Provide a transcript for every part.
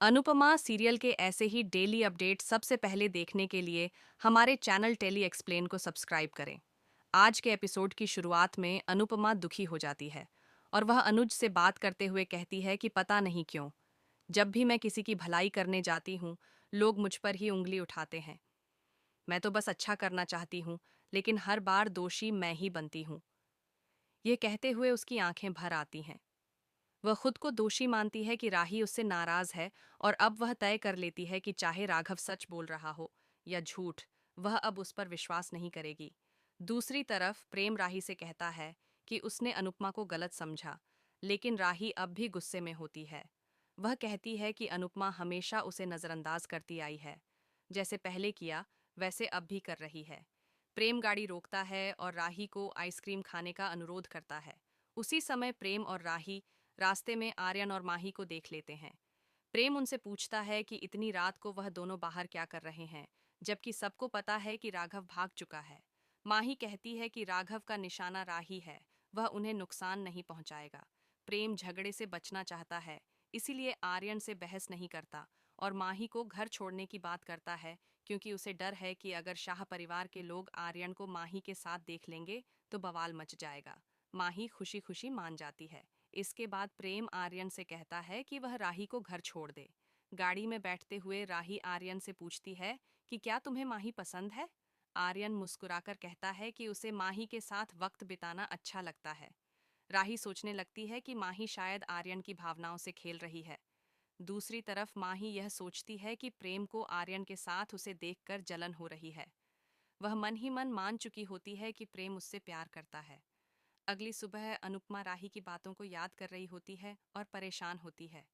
Anupama serial के ऐसे ही daily update सबसे पहले देखने के लिए हमारे चैनल टेली एक्सप्लेन को सब्सक्राइब करें। आज के एपिसोड की शुरुआत में अनुपमा दुखी हो जाती है और वह अनुज से बात करते हुए कहती है कि पता नहीं क्यों जब भी मैं किसी की भलाई करने जाती हूँ, लोग मुझ पर ही उंगली उठाते हैं। मैं तो बस अच्छा करना चाहती हूँ, लेकिन हर बार दोषी मैं ही बनती हूँ। ये कहते हुए उसकी आंखें भर आती हैं। वह खुद को दोषी मानती है कि राही उससे नाराज है और अब वह तय कर लेती है कि चाहे राघव सच बोल रहा हो या झूठ, वह अब उस पर विश्वास नहीं करेगी। दूसरी तरफ प्रेम राही से कहता है कि उसने अनुपमा को गलत समझा, लेकिन राही अब भी गुस्से में होती है। वह कहती है कि अनुपमा हमेशा उसे नजरअंदाज करती आई है, जैसे पहले किया वैसे अब भी कर रही है। प्रेम गाड़ी रोकता है और राही को आइसक्रीम खाने का अनुरोध करता है। उसी समय प्रेम और राही रास्ते में आर्यन और माही को देख लेते हैं। प्रेम उनसे पूछता है कि इतनी रात को वह दोनों बाहर क्या कर रहे हैं, जबकि सबको पता है कि राघव भाग चुका है। माही कहती है कि राघव का निशाना राही है, वह उन्हें नुकसान नहीं पहुंचाएगा। प्रेम झगड़े से बचना चाहता है, इसीलिए आर्यन से बहस नहीं करता और माही को घर छोड़ने की बात करता है, क्योंकि उसे डर है कि अगर शाह परिवार के लोग आर्यन को माही के साथ देख लेंगे तो बवाल मच जाएगा। माही खुशी खुशी मान जाती है। इसके बाद प्रेम आर्यन से कहता है कि वह राही को घर छोड़ दे। गाड़ी में बैठते हुए राही आर्यन से पूछती है कि क्या तुम्हें माही पसंद है। आर्यन मुस्कुराकर कहता है कि उसे माही के साथ वक्त बिताना अच्छा लगता है। राही सोचने लगती है कि माही शायद आर्यन की भावनाओं से खेल रही है। दूसरी तरफ माही यह सोचती है कि प्रेम को आर्यन के साथ उसे देखकर जलन हो रही है। वह मन ही मन मान चुकी होती है कि प्रेम उससे प्यार करता है। अगली सुबह अनुपमा राही की बातों को याद कर रही होती है और परेशान होती है।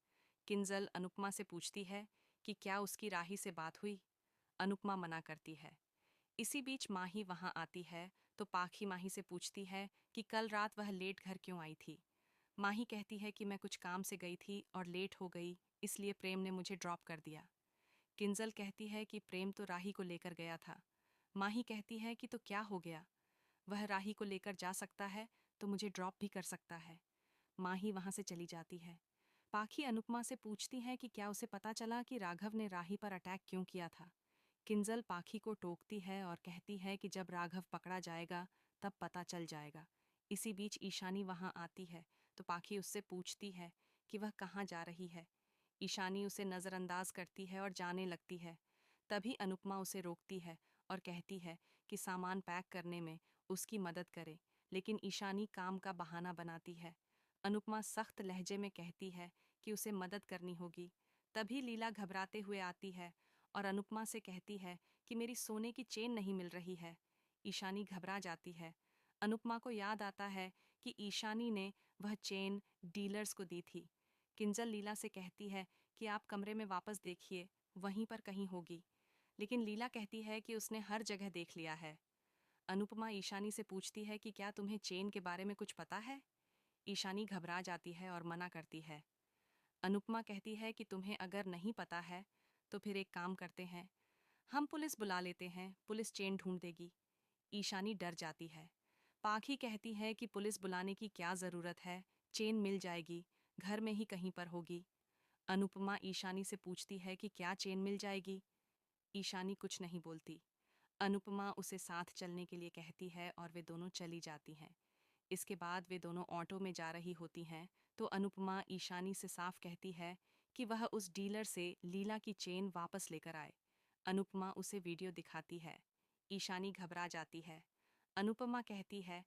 किंजल अनुपमा से पूछती है कि क्या उसकी राही से बात हुई। अनुपमा मना करती है। इसी बीच माही वहां आती है तो पाखी माही से पूछती है कि कल रात वह लेट घर क्यों आई थी। माही कहती है कि मैं कुछ काम से गई थी और लेट हो गई, इसलिए प्रेम ने मुझे ड्रॉप कर दिया। किंजल कहती है कि प्रेम तो राही को लेकर गया था। माही कहती है कि तो क्या हो गया, वह राही को लेकर जा सकता है तो मुझे ड्रॉप भी कर सकता है। माही वहां से चली जाती है। पाखी अनुपमा से पूछती है कि क्या उसे पता चला कि राघव ने राही पर अटैक क्यों किया था। किंजल पाखी को टोकती है और कहती है कि जब राघव पकड़ा जाएगा तब पता चल जाएगा। इसी बीच ईशानी वहां आती है तो पाखी उससे पूछती है कि वह कहाँ जा रही है। ईशानी उसे नज़रअंदाज करती है और जाने लगती है। तभी अनुपमा उसे रोकती है और कहती है कि सामान पैक करने में उसकी मदद करे, लेकिन ईशानी काम का बहाना बनाती है। अनुपमा सख्त लहजे में कहती है कि उसे मदद करनी होगी। तभी लीला घबराते हुए आती है और अनुपमा से कहती है कि मेरी सोने की चेन नहीं मिल रही है। ईशानी घबरा जाती है। अनुपमा को याद आता है कि ईशानी ने वह चेन डीलर्स को दी थी। किंजल लीला से कहती है कि आप कमरे में वापस देखिए, वहीं पर कहीं होगी। लेकिन लीला कहती है कि उसने हर जगह देख लिया है। अनुपमा ईशानी से पूछती है कि क्या तुम्हें चेन के बारे में कुछ पता है। ईशानी घबरा जाती है और मना करती है। अनुपमा कहती है कि तुम्हें अगर नहीं पता है तो फिर एक काम करते हैं, हम पुलिस बुला लेते हैं, पुलिस चेन ढूंढ देगी। ईशानी डर जाती है। पाखी कहती है कि पुलिस बुलाने की क्या ज़रूरत है, चेन मिल जाएगी, घर में ही कहीं पर होगी। अनुपमा ईशानी से पूछती है कि क्या चेन मिल जाएगी। ईशानी कुछ नहीं बोलती। अनुपमा उसे साथ चलने के लिए कहती है और वे दोनों चली जाती हैं। इसके बाद वे दोनों ऑटो में जा रही होती हैं तो अनुपमा ईशानी से साफ कहती है कि वह उस डीलर से लीला की चेन वापस लेकर आए। अनुपमा उसे वीडियो दिखाती है। ईशानी घबरा जाती है। अनुपमा कहती है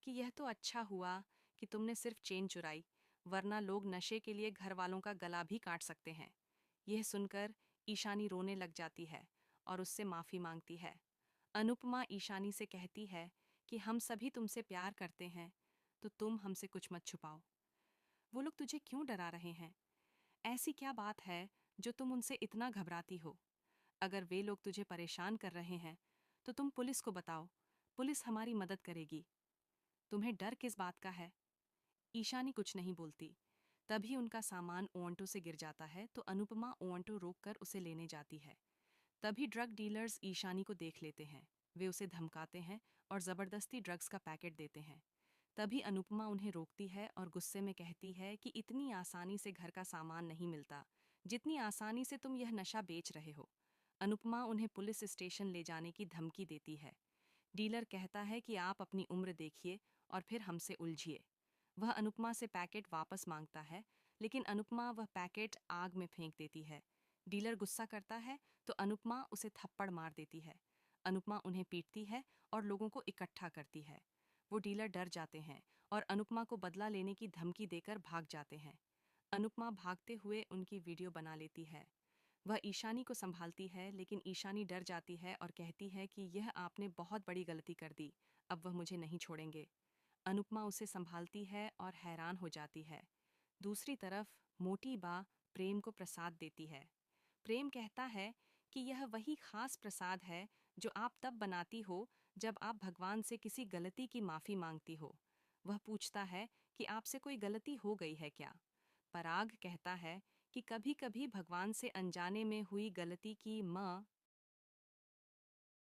कि यह तो अच्छा हुआ कि तुमने सिर्फ चेन चुराई, वरना लोग नशे के लिए घर वालों का गला भी काट सकते हैं। यह सुनकर ईशानी रोने लग जाती है और उससे माफ़ी मांगती है। अनुपमा ईशानी से कहती है कि हम सभी तुमसे प्यार करते हैं, तो तुम हमसे कुछ मत छुपाओ। वो लोग तुझे क्यों डरा रहे हैं? ऐसी क्या बात है जो तुम उनसे इतना घबराती हो? अगर वे लोग तुझे परेशान कर रहे हैं तो तुम पुलिस को बताओ, पुलिस हमारी मदद करेगी। तुम्हें डर किस बात का है? ईशानी कुछ नहीं बोलती। तभी उनका सामान ओंटो से गिर जाता है तो अनुपमा ओंटो रोककर उसे लेने जाती है। तभी ड्रग डीलर्स ईशानी को देख लेते हैं। वे उसे धमकाते हैं और ज़बरदस्ती ड्रग्स का पैकेट देते हैं। तभी अनुपमा उन्हें रोकती है और गुस्से में कहती है कि इतनी आसानी से घर का सामान नहीं मिलता। जितनी आसानी से तुम यह नशा बेच रहे हो। अनुपमा उन्हें पुलिस स्टेशन ले जाने की धमकी देती है। डीलर कहता है कि आप अपनी उम्र देखिए और फिर हमसे उलझिए। वह अनुपमा से पैकेट वापस मांगता है, लेकिन अनुपमा वह पैकेट आग में फेंक देती है। डीलर गुस्सा करता है तो अनुपमा उसे थप्पड़ मार देती है। अनुपमा उन्हें पीटती है और लोगों को इकट्ठा करती है। वो डीलर डर जाते हैं और अनुपमा को बदला लेने की धमकी देकर भाग जाते हैं। अनुपमा भागते हुए उनकी वीडियो बना लेती है। वह ईशानी को संभालती है, लेकिन ईशानी डर जाती है और कहती है कि यह आपने बहुत बड़ी गलती कर दी, अब वह मुझे नहीं छोड़ेंगे। अनुपमा उसे संभालती है और हैरान हो जाती है। दूसरी तरफ मोटी बा प्रेम को प्रसाद देती है। प्रेम कहता है कि यह वही खास प्रसाद है जो आप तब बनाती हो जब आप भगवान से किसी गलती की माफी मांगती हो। वह पूछता है कि आपसे कोई गलती हो गई है क्या। पराग कहता है कि कभी कभी भगवान से अनजाने में हुई गलती की